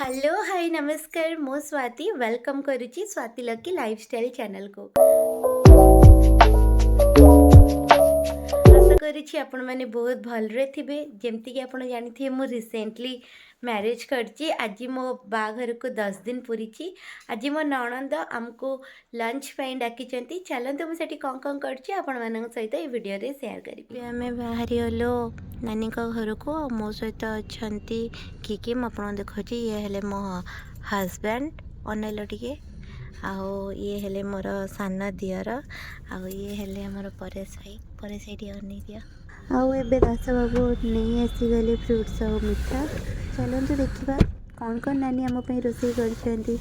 Hello hi नमस्कार मो Swati welcome करुच्ची स्वाति लकी लाइफस्टाइल चैनल को आशा करुच्ची आपण मैंने बहुत भलरे थे जमती कि आपण जानी मु रिसेंटली मैरिज करची आज मो बाघर को 10 दिन पूरी आज मो नणंद आमको लंच पे डाकी चलते मुझे कौन कौन करची आपण मान सहित ये वीडियो रे शेयर करी आम बाहरी गलो नानी घर को मो सहित अच्छा किए मुझे देखा ये हेले मो हजबैंड अनेल टे आओ ये हेले मोर सान दियर आओ ये हेले हमर परेश भाई अनै दिया आउ एबे दास बाबू नहीं आसीगले फ्रुट्स और मिठा चलते देखा कौन कौन नानी आम रोषे कर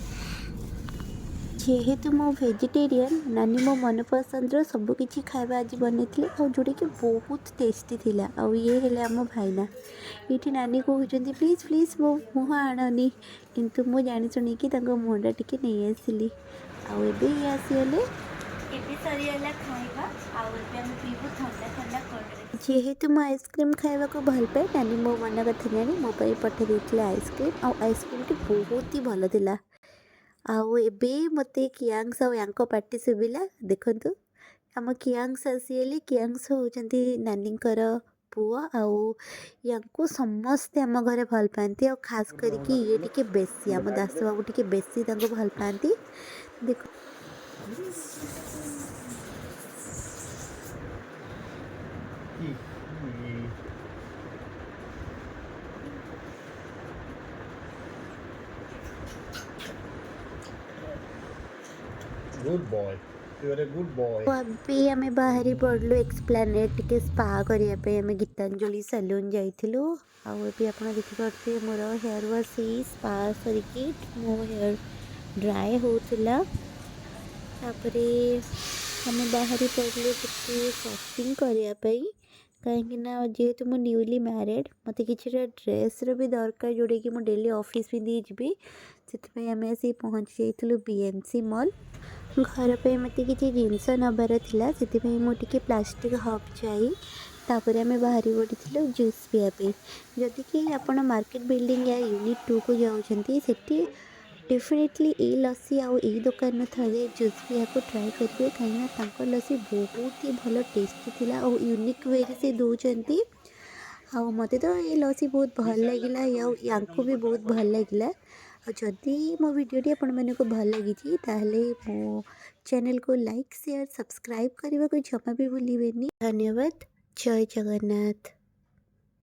जेहेतु मो वेजिटेरियन नानी मो मन पसंद सबकि खाଇବା आज बनई और जोटा कि बहुत टेस्टी थिला और ये हेले आम भाईना ये नानी कहते प्लीज प्लीज मो मुह आणनी किंतु मु जानी शुणी कि मुहटा टी नहीं आसली आबे ये आसीगले सरीगला खाइबा पीबू ठंडा ठंडा कोल्ड जेहेतु मु आइसक्रीम खाइबा को भल पाए नानी मो मन कथा जानी मो पठे देते आइसक्रीम और आइसक्रीम टी बहुत ही भल थिला आउ एबे मते कियांग्स और यांको पार्टी सुबिला देखंतु आम कियांग्स आसीगले कियांग्स होउचंती नानींकर पुआ आउ यांको समस्ते आम घरे भल पाती और खास करके ये टिके बेसी आम दास बाबू टिके बेसी तांको भल पाती देखो Good boy. You are a good boy. अभी आम बाहरी पड़लु एक्सप्लानेट टिके स्पा करने आम गीतांजलि सैलून जाइलु आबे आप देखिपे मोर हेयर वाश स्पा सरिकी मो हेयर ड्राए होता आम बाहरी पड़लु टिके शॉपिंग करने कहीं जेहेतु मु न्यूली मैरिड मत कि ड्रेस भी दरकार जोटा कि मुझे डेली ऑफिस पिंधि जी से आम आसी पहुँची जाइलु बीएमसी मॉल घर पे मत किसी जिनस नबार से मुझे प्लास्टिक हब जाई तापर आम बाहरी पड़ू जूस पीवाई जदि कि आप मार्केट बिल्डिंग या यूनिट 2 को जाती डेफिनेटली ये लस्सी आउ यही दुकान थे जूस पीवा को ट्राए करेंगे कहीं लस्सी बहुत ही भल टेस्टी थिला और यूनिक वे से दौरान आउ मत तो ये लस्सी बहुत भल लगे या भी बहुत भल लगे जदि मो वीडियोटी आपण मानक भल लगी ताहले मो चैनल को लाइक शेयर सब्सक्राइब करने को जमा भी भूलिए धन्यवाद जय जगन्नाथ।